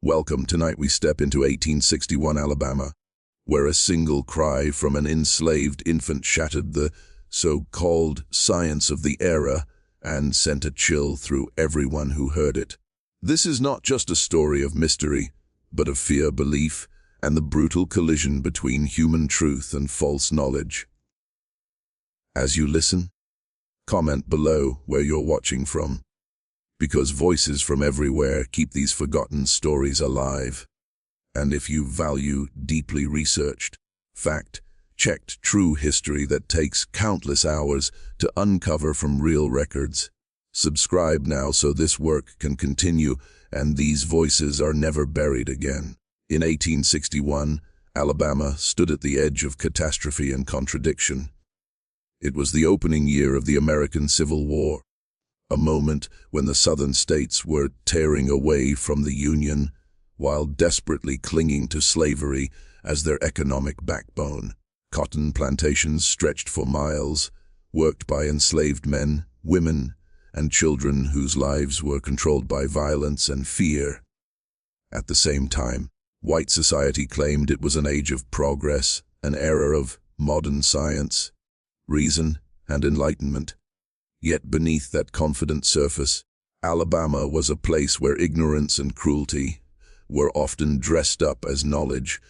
Welcome. Tonight we step into 1861 Alabama, where a single cry from an enslaved infant shattered the so-called science of the era and sent a chill through everyone who heard it. This is not just a story of mystery, but of fear, belief, and the brutal collision between human truth and false knowledge. As you listen, comment below where you're watching from, because voices from everywhere keep these forgotten stories alive. And if you value deeply researched, fact-checked true history that takes countless hours to uncover from real records, subscribe now so this work can continue and these voices are never buried again. In 1861, Alabama stood at the edge of catastrophe and contradiction. It was the opening year of the American Civil War, a moment when the southern states were tearing away from the Union while desperately clinging to slavery as their economic backbone. Cotton plantations stretched for miles, worked by enslaved men, women, and children whose lives were controlled by violence and fear. At the same time, white society claimed it was an age of progress, an era of modern science, reason, and enlightenment. Yet beneath that confident surface, Alabama was a place where ignorance and cruelty were often dressed up as knowledge,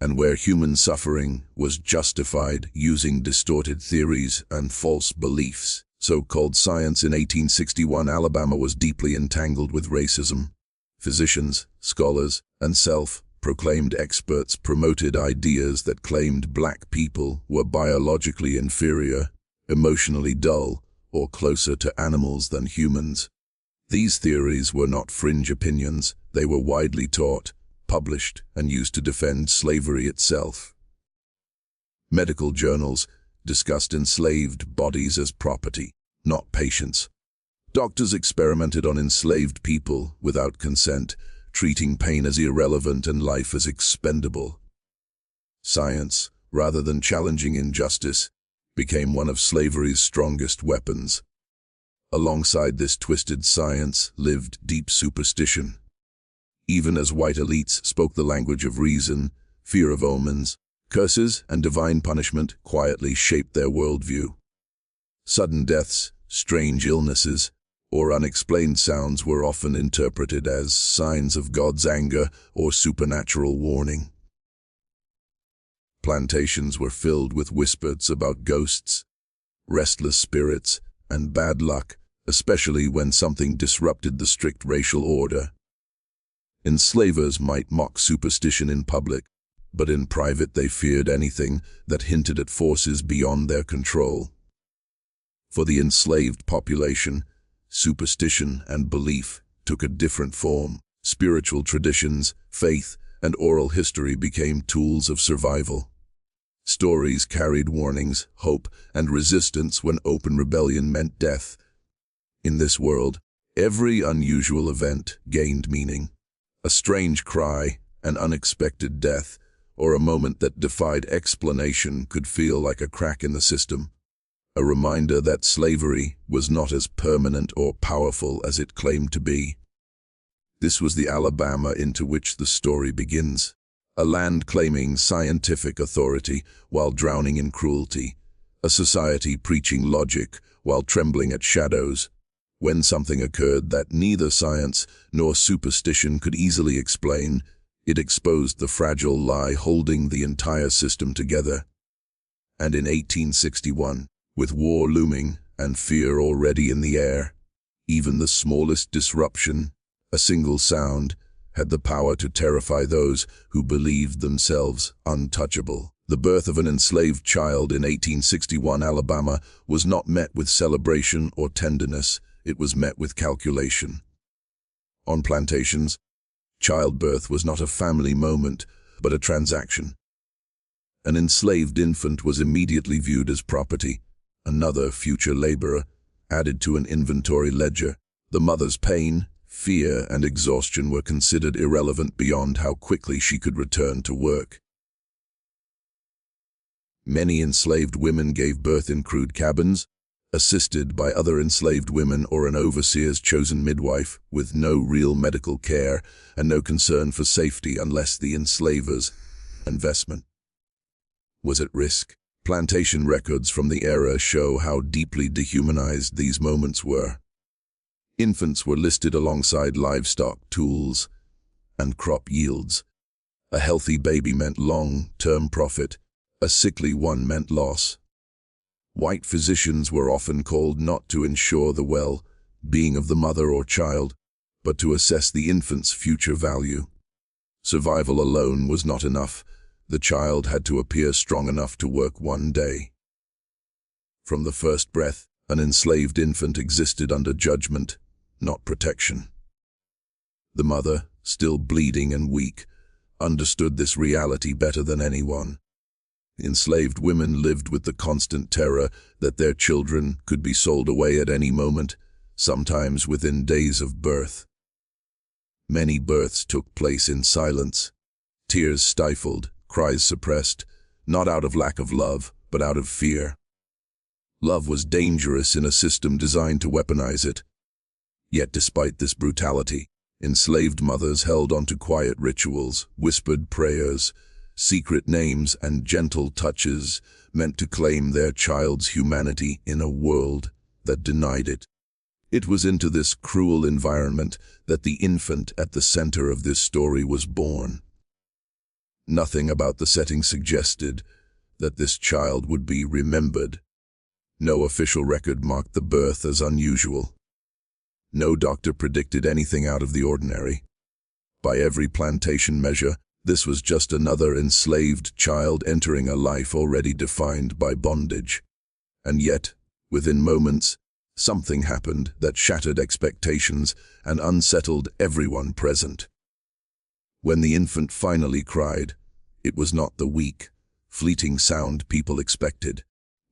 and where human suffering was justified using distorted theories and false beliefs. So-called science in 1861 Alabama was deeply entangled with racism. Physicians, scholars, and self-proclaimed experts promoted ideas that claimed black people were biologically inferior, emotionally dull, or closer to animals than humans. These theories were not fringe opinions, they were widely taught, published, and used to defend slavery itself. Medical journals discussed enslaved bodies as property, not patients. Doctors experimented on enslaved people without consent, treating pain as irrelevant and life as expendable. Science, rather than challenging injustice, became one of slavery's strongest weapons. Alongside this twisted science lived deep superstition. Even as white elites spoke the language of reason, fear of omens, curses, and divine punishment quietly shaped their worldview. Sudden deaths, strange illnesses, or unexplained sounds were often interpreted as signs of God's anger or supernatural warning. Plantations were filled with whispers about ghosts, restless spirits, and bad luck, especially when something disrupted the strict racial order. Enslavers might mock superstition in public, but in private they feared anything that hinted at forces beyond their control. For the enslaved population, superstition and belief took a different form. Spiritual traditions, faith, and oral history became tools of survival. Stories carried warnings, hope, and resistance when open rebellion meant death. In this world, every unusual event gained meaning. A strange cry, an unexpected death, or a moment that defied explanation could feel like a crack in the system. A reminder that slavery was not as permanent or powerful as it claimed to be. This was the Alabama into which the story begins. A land claiming scientific authority while drowning in cruelty. A society preaching logic while trembling at shadows. When something occurred that neither science nor superstition could easily explain, it exposed the fragile lie holding the entire system together. And in 1861, with war looming and fear already in the air, even the smallest disruption, a single sound, had the power to terrify those who believed themselves untouchable. The birth of an enslaved child in 1861 Alabama was not met with celebration or tenderness, it was met with calculation. On plantations, childbirth was not a family moment, but a transaction. An enslaved infant was immediately viewed as property, another future laborer, added to an inventory ledger. The mother's pain, fear, and exhaustion were considered irrelevant beyond how quickly she could return to work. Many enslaved women gave birth in crude cabins, assisted by other enslaved women or an overseer's chosen midwife, with no real medical care and no concern for safety unless the enslaver's investment was at risk. Plantation records from the era show how deeply dehumanized these moments were. Infants were listed alongside livestock, tools, and crop yields. A healthy baby meant long-term profit, a sickly one meant loss. White physicians were often called not to ensure the well-being of the mother or child, but to assess the infant's future value. Survival alone was not enough. The child had to appear strong enough to work one day. From the first breath, an enslaved infant existed under judgment, not protection. The mother, still bleeding and weak, understood this reality better than anyone. Enslaved women lived with the constant terror that their children could be sold away at any moment, sometimes within days of birth. Many births took place in silence, tears stifled, cries suppressed, not out of lack of love, but out of fear. Love was dangerous in a system designed to weaponize it. Yet despite this brutality, enslaved mothers held on to quiet rituals, whispered prayers, secret names, and gentle touches meant to claim their child's humanity in a world that denied it. It was into this cruel environment that the infant at the center of this story was born. Nothing about the setting suggested that this child would be remembered. No official record marked the birth as unusual. No doctor predicted anything out of the ordinary. By every plantation measure, this was just another enslaved child entering a life already defined by bondage. And yet, within moments, something happened that shattered expectations and unsettled everyone present. When the infant finally cried, it was not the weak, fleeting sound people expected.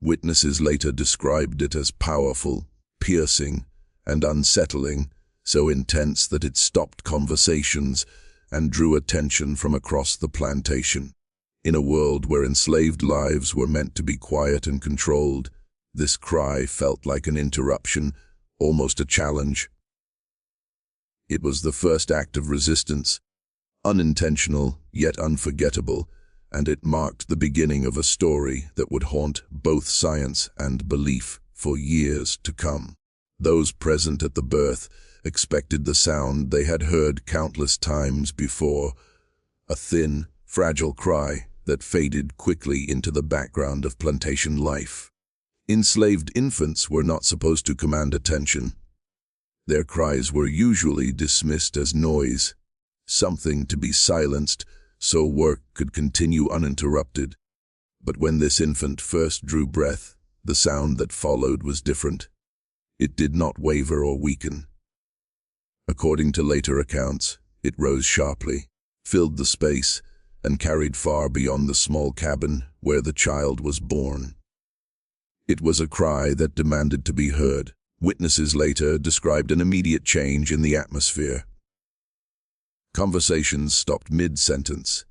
Witnesses later described it as powerful, piercing, and unsettling, so intense that it stopped conversations and drew attention from across the plantation. In a world where enslaved lives were meant to be quiet and controlled, this cry felt like an interruption, almost a challenge. It was the first act of resistance, unintentional yet unforgettable, and it marked the beginning of a story that would haunt both science and belief for years to come. Those present at the birth expected the sound they had heard countless times before, a thin, fragile cry that faded quickly into the background of plantation life. Enslaved infants were not supposed to command attention. Their cries were usually dismissed as noise, something to be silenced so work could continue uninterrupted. But when this infant first drew breath, the sound that followed was different. It did not waver or weaken. According to later accounts, it rose sharply, filled the space, and carried far beyond the small cabin where the child was born. It was a cry that demanded to be heard. Witnesses later described an immediate change in the atmosphere. Conversations stopped mid-sentence.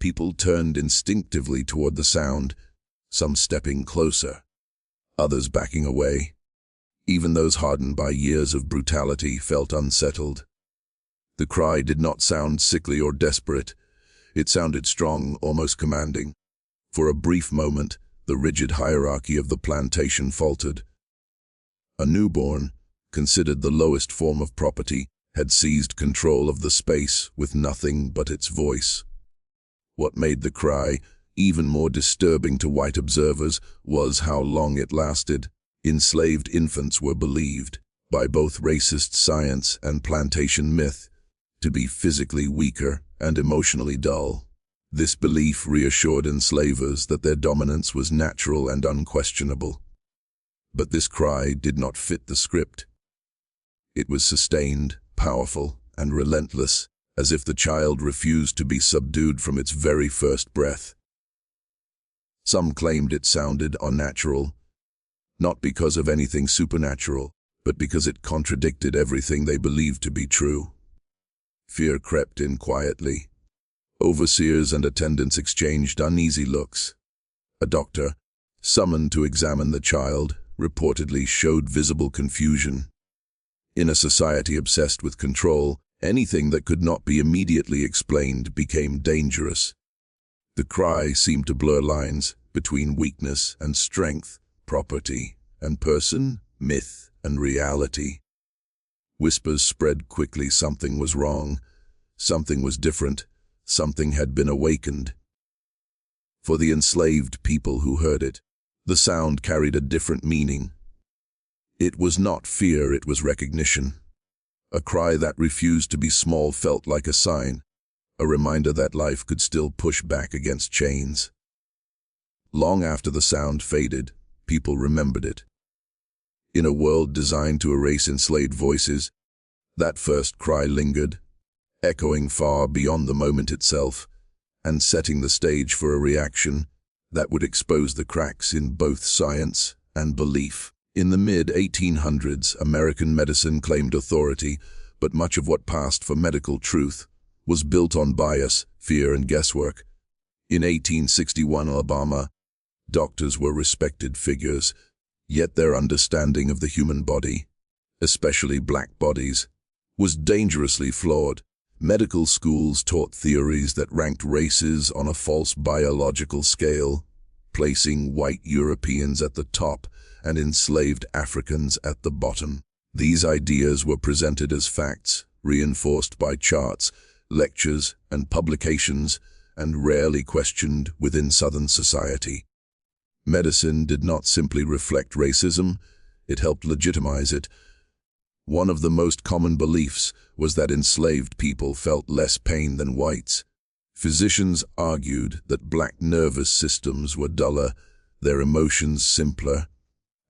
People turned instinctively toward the sound, some stepping closer, others backing away. Even those hardened by years of brutality felt unsettled. The cry did not sound sickly or desperate. It sounded strong, almost commanding. For a brief moment, the rigid hierarchy of the plantation faltered. A newborn, considered the lowest form of property, had seized control of the space with nothing but its voice. What made the cry even more disturbing to white observers was how long it lasted. Enslaved infants were believed, by both racist science and plantation myth, to be physically weaker and emotionally dull. This belief reassured enslavers that their dominance was natural and unquestionable. But this cry did not fit the script. It was sustained, powerful, and relentless, as if the child refused to be subdued from its very first breath. Some claimed it sounded unnatural, not because of anything supernatural, but because it contradicted everything they believed to be true. Fear crept in quietly. Overseers and attendants exchanged uneasy looks. A doctor, summoned to examine the child, reportedly showed visible confusion. In a society obsessed with control, anything that could not be immediately explained became dangerous. The cry seemed to blur lines between weakness and strength, property and person, myth and reality. Whispers spread quickly. Something was wrong, something was different, something had been awakened. For the enslaved people who heard it, the sound carried a different meaning. It was not fear, it was recognition. A cry that refused to be small felt like a sign, a reminder that life could still push back against chains. Long after the sound faded, people remembered it. In a world designed to erase enslaved voices, that first cry lingered, echoing far beyond the moment itself, and setting the stage for a reaction that would expose the cracks in both science and belief. In the mid-1800s, American medicine claimed authority, but much of what passed for medical truth was built on bias, fear, and guesswork. In 1861 Alabama, doctors were respected figures, yet their understanding of the human body, especially black bodies, was dangerously flawed. Medical schools taught theories that ranked races on a false biological scale, placing white Europeans at the top and enslaved Africans at the bottom. These ideas were presented as facts, reinforced by charts, lectures, and publications, and rarely questioned within Southern society. Medicine did not simply reflect racism, it helped legitimize it. One of the most common beliefs was that enslaved people felt less pain than whites. Physicians argued that black nervous systems were duller, their emotions simpler,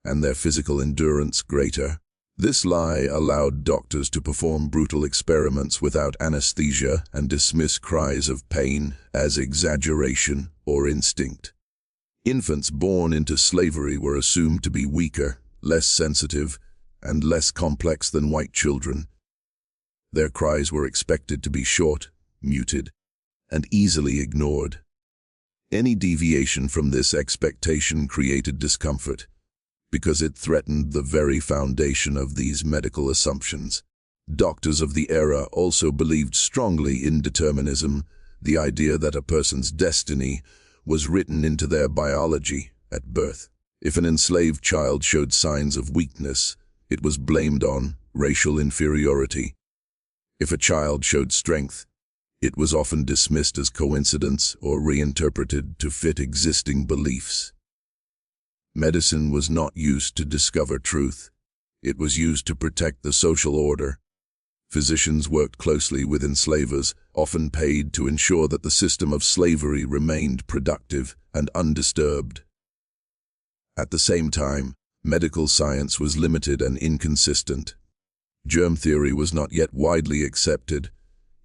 and their physical endurance greater. This lie allowed doctors to perform brutal experiments without anesthesia and dismiss cries of pain as exaggeration or instinct. Infants born into slavery were assumed to be weaker, less sensitive, and less complex than white children. Their cries were expected to be short, muted, and easily ignored. Any deviation from this expectation created discomfort, because it threatened the very foundation of these medical assumptions. Doctors of the era also believed strongly in determinism, the idea that a person's destiny was written into their biology at birth. If an enslaved child showed signs of weakness, it was blamed on racial inferiority. If a child showed strength, it was often dismissed as coincidence or reinterpreted to fit existing beliefs. Medicine was not used to discover truth. It was used to protect the social order. Physicians worked closely with enslavers, often paid to ensure that the system of slavery remained productive and undisturbed. At the same time, medical science was limited and inconsistent. Germ theory was not yet widely accepted,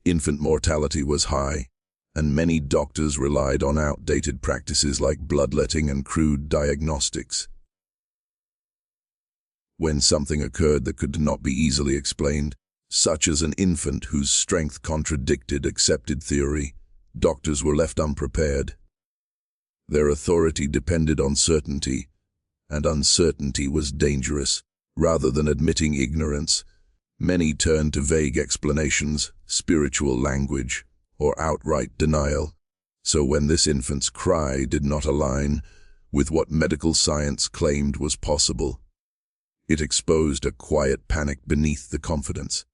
infant mortality was high, and many doctors relied on outdated practices like bloodletting and crude diagnostics. When something occurred that could not be easily explained, such as an infant whose strength contradicted accepted theory, doctors were left unprepared. Their authority depended on certainty, and uncertainty was dangerous. Rather than admitting ignorance, many turned to vague explanations, spiritual language, or outright denial. So when this infant's cry did not align with what medical science claimed was possible, it exposed a quiet panic beneath the confidence.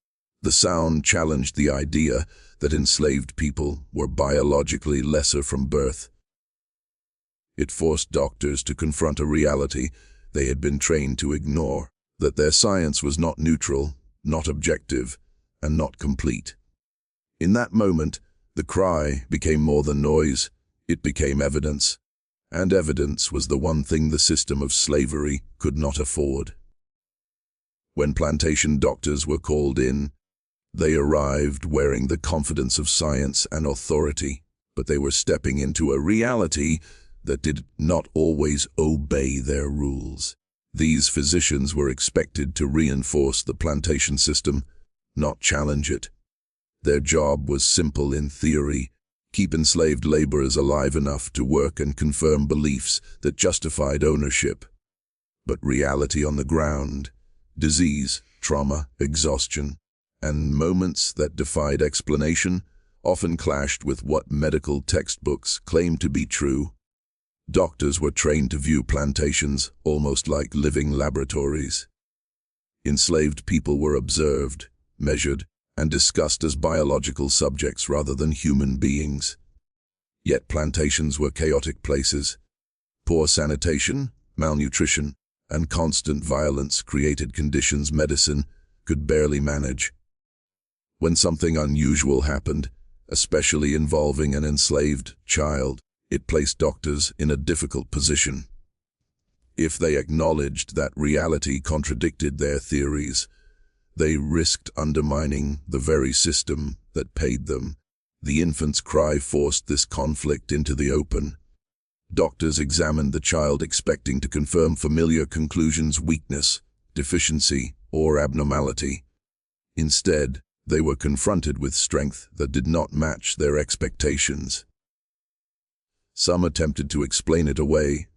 The sound challenged the idea that enslaved people were biologically lesser from birth. It forced doctors to confront a reality they had been trained to ignore, that their science was not neutral, not objective, and not complete. In that moment, the cry became more than noise, it became evidence, and evidence was the one thing the system of slavery could not afford. When plantation doctors were called in, they arrived wearing the confidence of science and authority, but they were stepping into a reality that did not always obey their rules. These physicians were expected to reinforce the plantation system, not challenge it. Their job was simple in theory: keep enslaved laborers alive enough to work and confirm beliefs that justified ownership. but reality on the ground, disease, trauma, exhaustion, and moments that defied explanation often clashed with what medical textbooks claimed to be true. Doctors were trained to view plantations almost like living laboratories. Enslaved people were observed, measured, and discussed as biological subjects rather than human beings. Yet plantations were chaotic places. Poor sanitation, malnutrition, and constant violence created conditions medicine could barely manage. When something unusual happened, especially involving an enslaved child, it placed doctors in a difficult position. If they acknowledged that reality contradicted their theories, they risked undermining the very system that paid them. The infant's cry forced this conflict into the open. Doctors examined the child expecting to confirm familiar conclusions: weakness, deficiency, or abnormality. Instead, they were confronted with strength that did not match their expectations. Some attempted to explain it away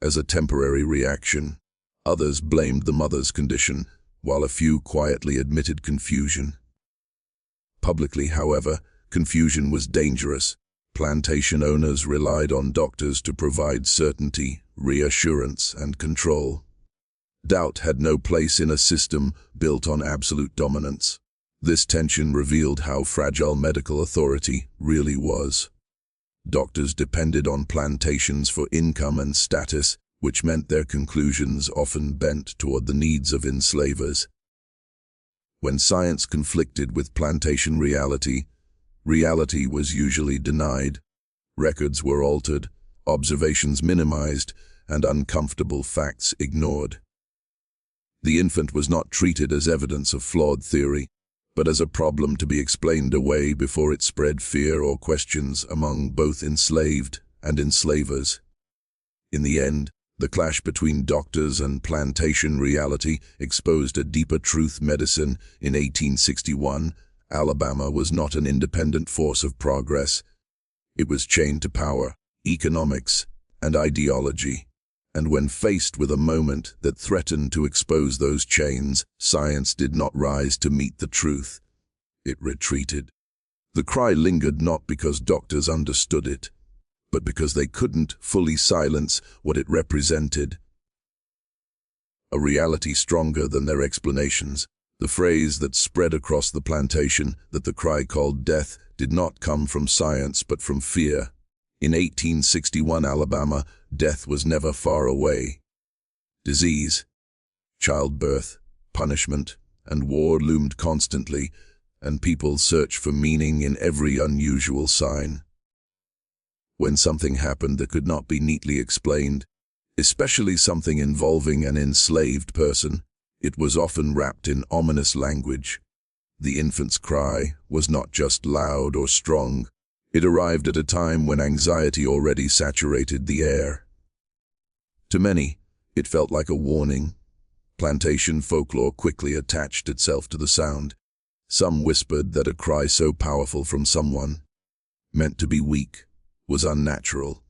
as a temporary reaction. Others blamed the mother's condition, while a few quietly admitted confusion. Publicly, however, confusion was dangerous. Plantation owners relied on doctors to provide certainty, reassurance, and control. Doubt had no place in a system built on absolute dominance. This tension revealed how fragile medical authority really was. Doctors depended on plantations for income and status, which meant their conclusions often bent toward the needs of enslavers. When science conflicted with plantation reality, reality was usually denied. Records were altered, observations minimized, and uncomfortable facts ignored. The infant was not treated as evidence of flawed theory, but as a problem to be explained away before it spread fear or questions among both enslaved and enslavers. In the end, the clash between doctors and plantation reality exposed a deeper truth. Medicine in 1861, Alabama was not an independent force of progress. It was chained to power, economics, and ideology. And when faced with a moment that threatened to expose those chains, science did not rise to meet the truth. It retreated. The cry lingered not because doctors understood it, but because they couldn't fully silence what it represented. A reality stronger than their explanations. The phrase that spread across the plantation that the cry called death did not come from science but from fear. In 1861 Alabama, death was never far away. Disease, childbirth, punishment, and war loomed constantly, and people searched for meaning in every unusual sign. When something happened that could not be neatly explained, especially something involving an enslaved person, it was often wrapped in ominous language. The infant's cry was not just loud or strong. It arrived at a time when anxiety already saturated the air. To many, it felt like a warning. Plantation folklore quickly attached itself to the sound. Some whispered that a cry so powerful from someone, meant to be weak, was unnatural.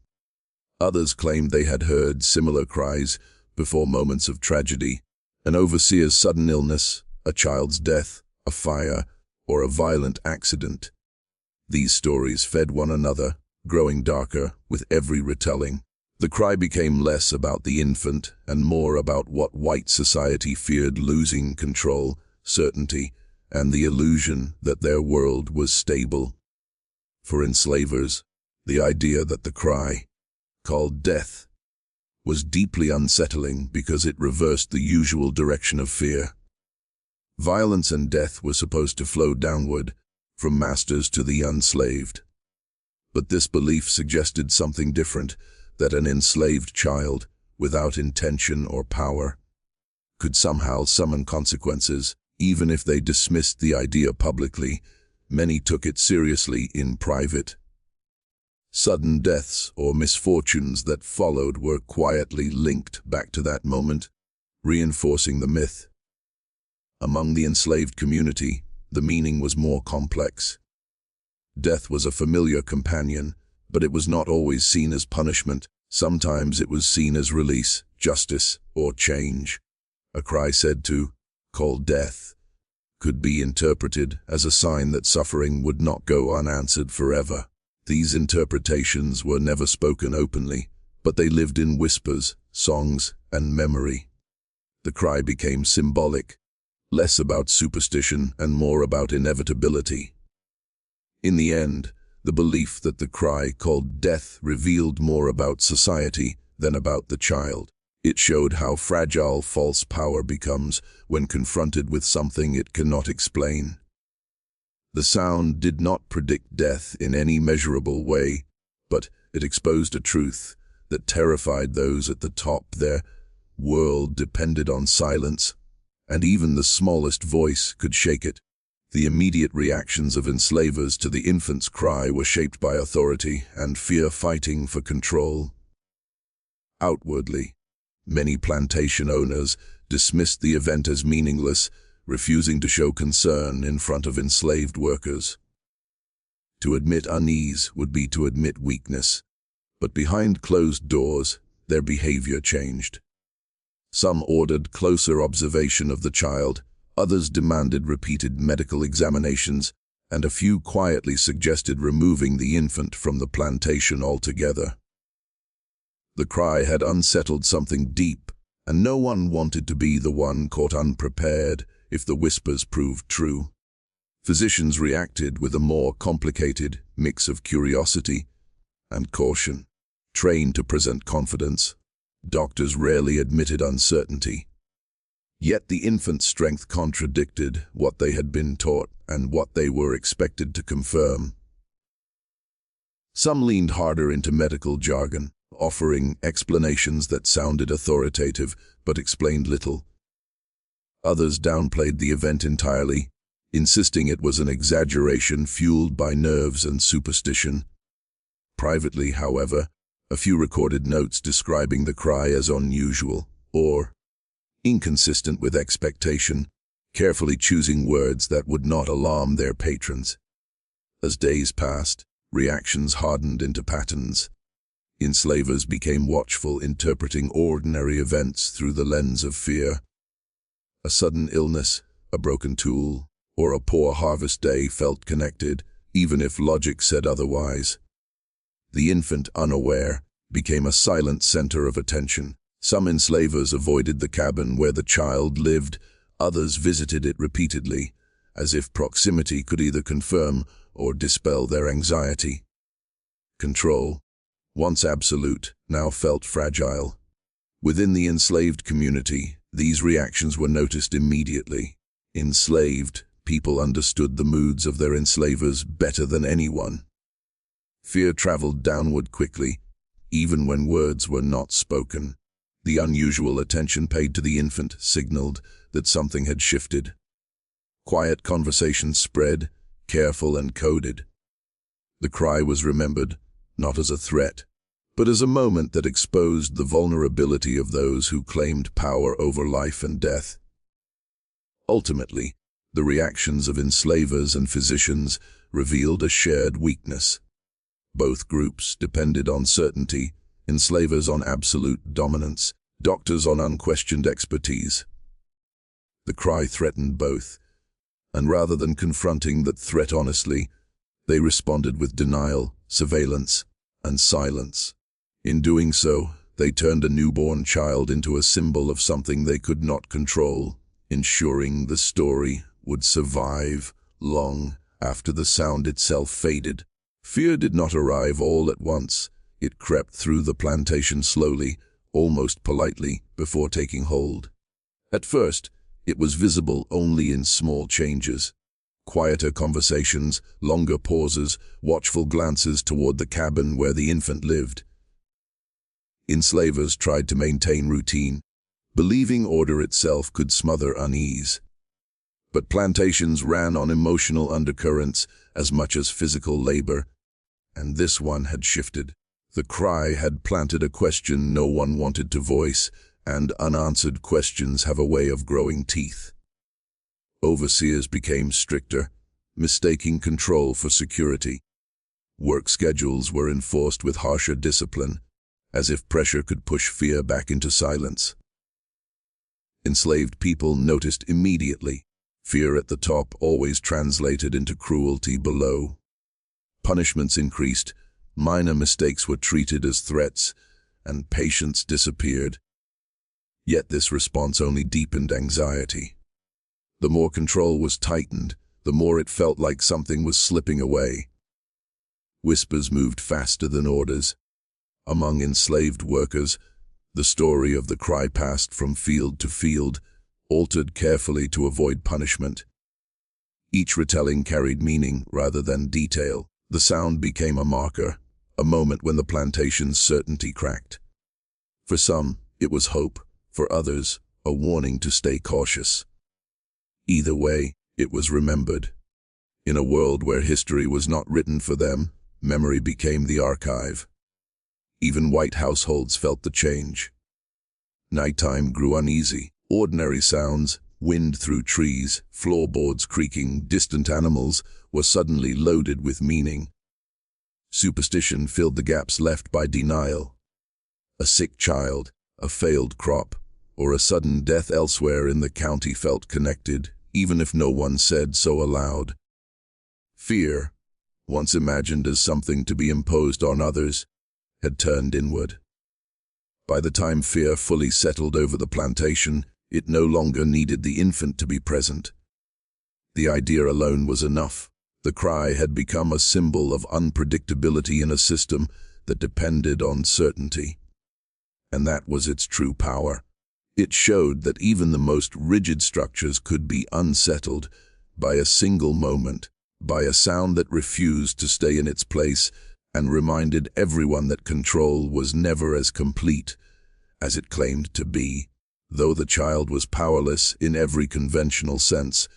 Others claimed they had heard similar cries before moments of tragedy, an overseer's sudden illness, a child's death, a fire, or a violent accident. These stories fed one another, growing darker with every retelling. The cry became less about the infant and more about what white society feared: losing control, certainty, and the illusion that their world was stable. For enslavers, the idea that the cry, called death, was deeply unsettling because it reversed the usual direction of fear. Violence and death were supposed to flow downward, from masters to the enslaved. But this belief suggested something different, that an enslaved child, without intention or power, could somehow summon consequences. Even if they dismissed the idea publicly, many took it seriously in private. Sudden deaths or misfortunes that followed were quietly linked back to that moment, reinforcing the myth. Among the enslaved community, the meaning was more complex. Death was a familiar companion, but it was not always seen as punishment. Sometimes it was seen as release, justice, or change. A cry said to call death could be interpreted as a sign that suffering would not go unanswered forever. These interpretations were never spoken openly, but they lived in whispers, songs, and memory. The cry became symbolic, less about superstition and more about inevitability. In the end, the belief that the cry called death revealed more about society than about the child. It showed how fragile false power becomes when confronted with something it cannot explain. The sound did not predict death in any measurable way, but it exposed a truth that terrified those at the top. Their world depended on silence, and even the smallest voice could shake it. The immediate reactions of enslavers to the infant's cry were shaped by authority and fear fighting for control. Outwardly, many plantation owners dismissed the event as meaningless, refusing to show concern in front of enslaved workers. To admit unease would be to admit weakness, but behind closed doors, their behavior changed. Some ordered closer observation of the child, others demanded repeated medical examinations, and a few quietly suggested removing the infant from the plantation altogether. The cry had unsettled something deep, and no one wanted to be the one caught unprepared if the whispers proved true. Physicians reacted with a more complicated mix of curiosity and caution. Trained to present confidence, doctors rarely admitted uncertainty. Yet the infant's strength contradicted what they had been taught and what they were expected to confirm. Some leaned harder into medical jargon, offering explanations that sounded authoritative but explained little. Others downplayed the event entirely, insisting it was an exaggeration fueled by nerves and superstition. Privately, however, a few recorded notes describing the cry as unusual or inconsistent with expectation, carefully choosing words that would not alarm their patrons. As days passed, reactions hardened into patterns. Enslavers became watchful, interpreting ordinary events through the lens of fear. A sudden illness, a broken tool, or a poor harvest day felt connected, even if logic said otherwise. The infant, unaware, became a silent center of attention. Some enslavers avoided the cabin where the child lived, others visited it repeatedly, as if proximity could either confirm or dispel their anxiety. Control, once absolute, now felt fragile. Within the enslaved community, these reactions were noticed immediately. Enslaved, people understood the moods of their enslavers better than anyone. Fear traveled downward quickly, even when words were not spoken. The unusual attention paid to the infant signaled that something had shifted. Quiet conversations spread, careful and coded. The cry was remembered, not as a threat, but as a moment that exposed the vulnerability of those who claimed power over life and death. Ultimately, the reactions of enslavers and physicians revealed a shared weakness. Both groups depended on certainty, enslavers on absolute dominance, doctors on unquestioned expertise. The cry threatened both, and rather than confronting that threat honestly, they responded with denial, surveillance, and silence. In doing so, they turned a newborn child into a symbol of something they could not control, ensuring the story would survive long after the sound itself faded. Fear did not arrive all at once. It crept through the plantation slowly, almost politely, before taking hold. At first, it was visible only in small changes. Quieter conversations, longer pauses, watchful glances toward the cabin where the infant lived. Enslavers tried to maintain routine, believing order itself could smother unease. But plantations ran on emotional undercurrents as much as physical labor, and this one had shifted. The cry had planted a question no one wanted to voice, and unanswered questions have a way of growing teeth. Overseers became stricter, mistaking control for security. Work schedules were enforced with harsher discipline, as if pressure could push fear back into silence. Enslaved people noticed immediately. Fear at the top always translated into cruelty below. Punishments increased, minor mistakes were treated as threats, and patience disappeared. Yet this response only deepened anxiety. The more control was tightened, the more it felt like something was slipping away. Whispers moved faster than orders. Among enslaved workers, the story of the cry passed from field to field, altered carefully to avoid punishment. Each retelling carried meaning rather than detail. The sound became a marker, a moment when the plantation's certainty cracked. For some, it was hope. For others, a warning to stay cautious. Either way, it was remembered. In a world where history was not written for them, memory became the archive. Even white households felt the change. Nighttime grew uneasy. Ordinary sounds, wind through trees, floorboards creaking, distant animals, were suddenly loaded with meaning. Superstition filled the gaps left by denial. A sick child, a failed crop, or a sudden death elsewhere in the county felt connected, even if no one said so aloud. Fear, once imagined as something to be imposed on others, had turned inward. By the time fear fully settled over the plantation, it no longer needed the infant to be present. The idea alone was enough. The cry had become a symbol of unpredictability in a system that depended on certainty. And that was its true power. It showed that even the most rigid structures could be unsettled by a single moment, by a sound that refused to stay in its place and reminded everyone that control was never as complete as it claimed to be. Though the child was powerless in every conventional sense,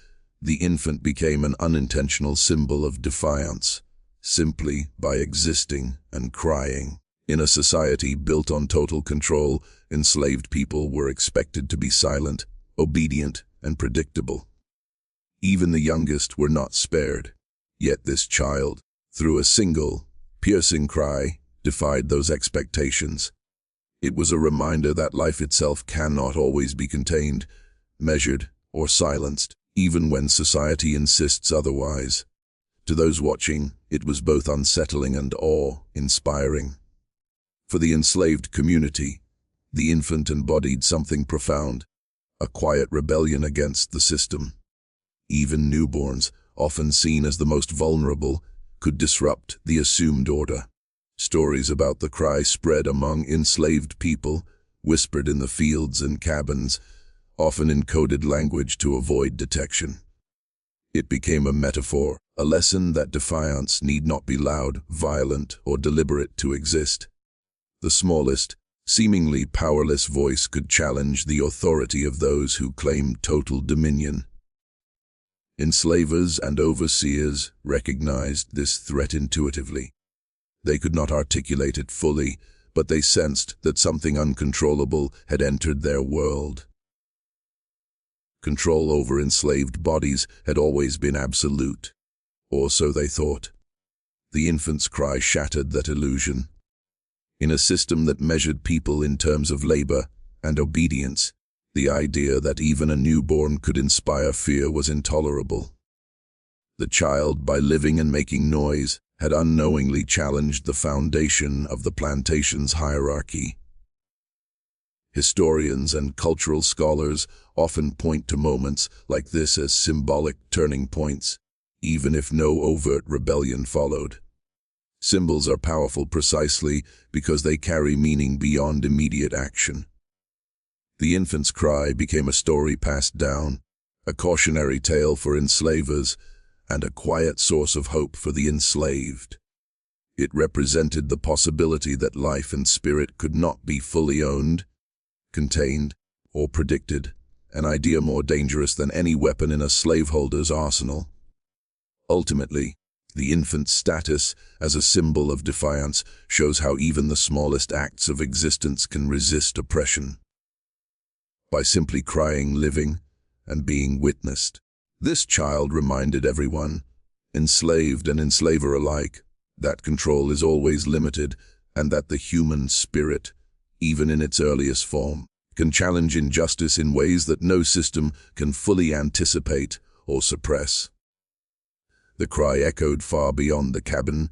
the infant became an unintentional symbol of defiance, simply by existing and crying. In a society built on total control, enslaved people were expected to be silent, obedient, and predictable. Even the youngest were not spared. Yet this child, through a single, piercing cry, defied those expectations. It was a reminder that life itself cannot always be contained, measured, or silenced, even when society insists otherwise. To those watching, it was both unsettling and awe-inspiring. For the enslaved community, the infant embodied something profound, a quiet rebellion against the system. Even newborns, often seen as the most vulnerable, could disrupt the assumed order. Stories about the cry spread among enslaved people, whispered in the fields and cabins, often in coded language to avoid detection. It became a metaphor, a lesson that defiance need not be loud, violent, or deliberate to exist. The smallest, seemingly powerless voice could challenge the authority of those who claimed total dominion. Enslavers and overseers recognized this threat intuitively. They could not articulate it fully, but they sensed that something uncontrollable had entered their world. Control over enslaved bodies had always been absolute, or so they thought. The infant's cry shattered that illusion. In a system that measured people in terms of labor and obedience, the idea that even a newborn could inspire fear was intolerable. The child, by living and making noise, had unknowingly challenged the foundation of the plantation's hierarchy. Historians and cultural scholars often point to moments like this as symbolic turning points, even if no overt rebellion followed. Symbols are powerful precisely because they carry meaning beyond immediate action. The infant's cry became a story passed down, a cautionary tale for enslavers, and a quiet source of hope for the enslaved. It represented the possibility that life and spirit could not be fully owned, contained, or predicted, an idea more dangerous than any weapon in a slaveholder's arsenal. Ultimately, the infant's status as a symbol of defiance shows how even the smallest acts of existence can resist oppression. By simply crying, living, and being witnessed, this child reminded everyone, enslaved and enslaver alike, that control is always limited and that the human spirit, even in its earliest form, can challenge injustice in ways that no system can fully anticipate or suppress. The cry echoed far beyond the cabin,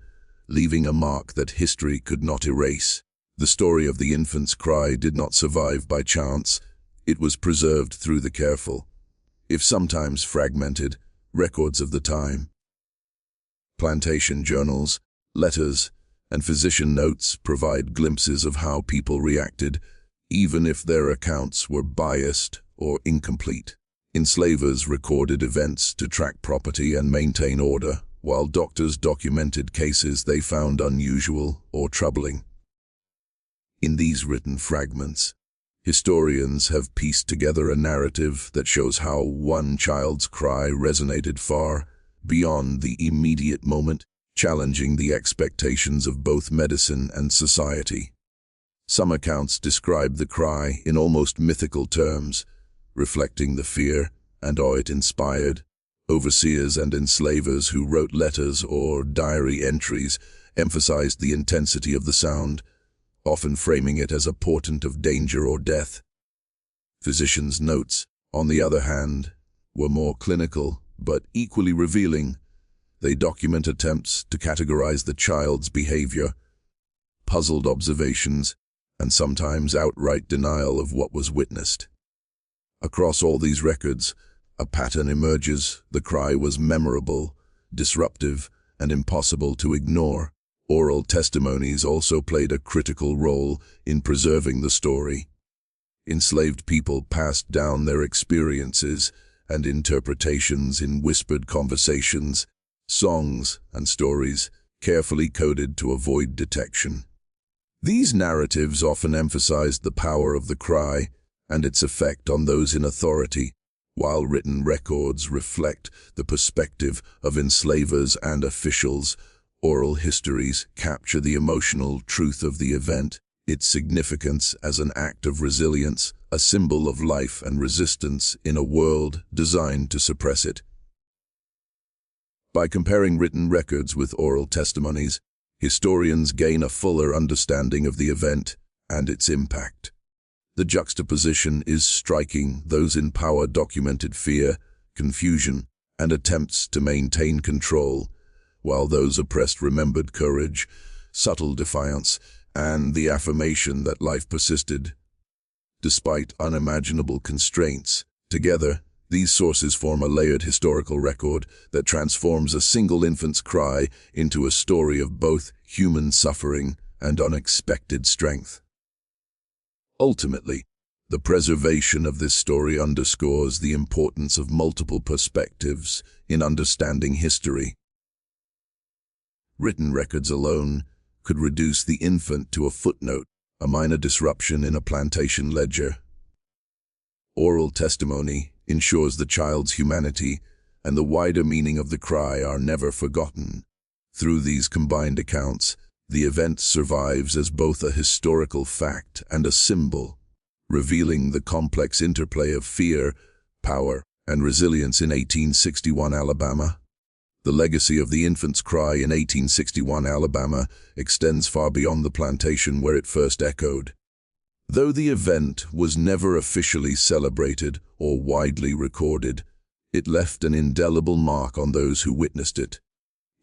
leaving a mark that history could not erase. The story of the infant's cry did not survive by chance. It was preserved through the careful, if sometimes fragmented, records of the time. Plantation journals, letters, and physician notes provide glimpses of how people reacted, even if their accounts were biased or incomplete. Enslavers recorded events to track property and maintain order, while doctors documented cases they found unusual or troubling. In these written fragments, historians have pieced together a narrative that shows how one child's cry resonated far beyond the immediate moment, challenging the expectations of both medicine and society. Some accounts describe the cry in almost mythical terms, reflecting the fear and awe it inspired. Overseers and enslavers who wrote letters or diary entries emphasized the intensity of the sound, often framing it as a portent of danger or death. Physicians' notes, on the other hand, were more clinical but equally revealing. They document attempts to categorize the child's behavior, puzzled observations, and sometimes outright denial of what was witnessed. Across all these records, a pattern emerges. The cry was memorable, disruptive, and impossible to ignore. Oral testimonies also played a critical role in preserving the story. Enslaved people passed down their experiences and interpretations in whispered conversations, songs, and stories, carefully coded to avoid detection. These narratives often emphasized the power of the cry and its effect on those in authority, while written records reflect the perspective of enslavers and officials. Oral histories capture the emotional truth of the event, its significance as an act of resilience, a symbol of life and resistance in a world designed to suppress it. By comparing written records with oral testimonies, historians gain a fuller understanding of the event and its impact. The juxtaposition is striking. Those in power documented fear, confusion, and attempts to maintain control, while those oppressed remembered courage, subtle defiance, and the affirmation that life persisted. Despite unimaginable constraints, together, these sources form a layered historical record that transforms a single infant's cry into a story of both human suffering and unexpected strength. Ultimately, the preservation of this story underscores the importance of multiple perspectives in understanding history. Written records alone could reduce the infant to a footnote, a minor disruption in a plantation ledger. Oral testimony ensures the child's humanity and the wider meaning of the cry are never forgotten. Through these combined accounts, the event survives as both a historical fact and a symbol, revealing the complex interplay of fear, power, and resilience in 1861 Alabama. The legacy of the infant's cry in 1861 Alabama extends far beyond the plantation where it first echoed. Though the event was never officially celebrated or widely recorded, it left an indelible mark on those who witnessed it.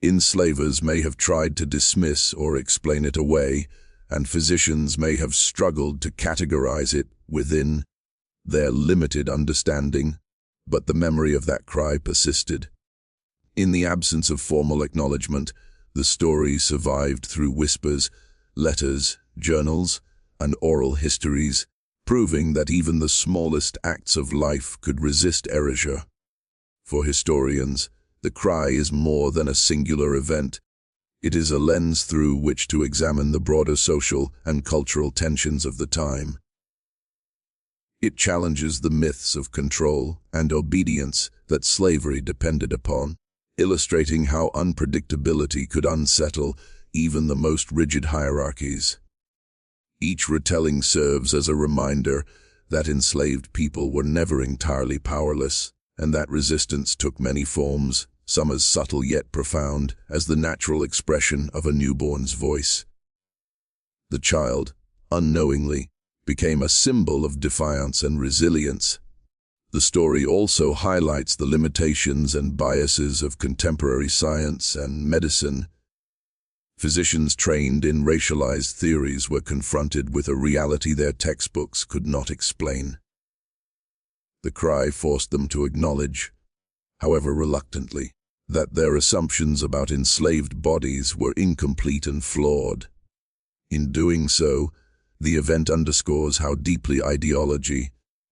Enslavers may have tried to dismiss or explain it away, and physicians may have struggled to categorize it within their limited understanding, but the memory of that cry persisted. In the absence of formal acknowledgement, the story survived through whispers, letters, journals, and oral histories, proving that even the smallest acts of life could resist erasure. For historians, the cry is more than a singular event. It is a lens through which to examine the broader social and cultural tensions of the time. It challenges the myths of control and obedience that slavery depended upon, illustrating how unpredictability could unsettle even the most rigid hierarchies. Each retelling serves as a reminder that enslaved people were never entirely powerless, and that resistance took many forms, some as subtle yet profound as the natural expression of a newborn's voice. The child, unknowingly, became a symbol of defiance and resilience. The story also highlights the limitations and biases of contemporary science and medicine. Physicians trained in racialized theories were confronted with a reality their textbooks could not explain. The cry forced them to acknowledge, however reluctantly, that their assumptions about enslaved bodies were incomplete and flawed. In doing so, the event underscores how deeply ideology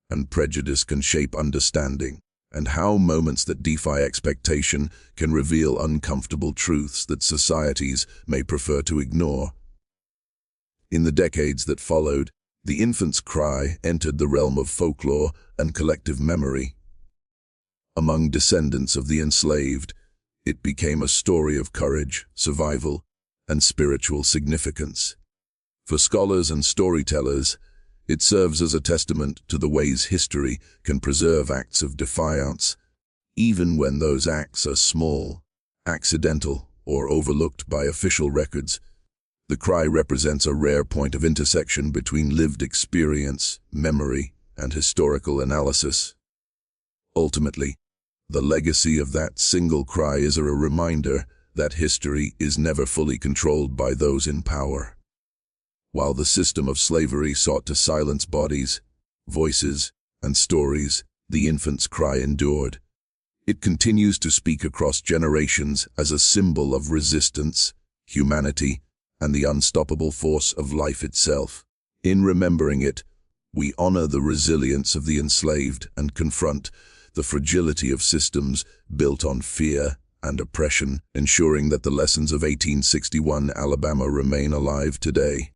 and prejudice can shape understanding, and how moments that defy expectation can reveal uncomfortable truths that societies may prefer to ignore. In the decades that followed, the infant's cry entered the realm of folklore and collective memory. Among descendants of the enslaved, it became a story of courage, survival, and spiritual significance. For scholars and storytellers, it serves as a testament to the ways history can preserve acts of defiance, even when those acts are small, accidental, or overlooked by official records. The cry represents a rare point of intersection between lived experience, memory, and historical analysis. Ultimately, the legacy of that single cry is a reminder that history is never fully controlled by those in power. While the system of slavery sought to silence bodies, voices, and stories, the infant's cry endured. It continues to speak across generations as a symbol of resistance, humanity, and the unstoppable force of life itself. In remembering it, we honor the resilience of the enslaved and confront the fragility of systems built on fear and oppression, ensuring that the lessons of 1861 Alabama remain alive today.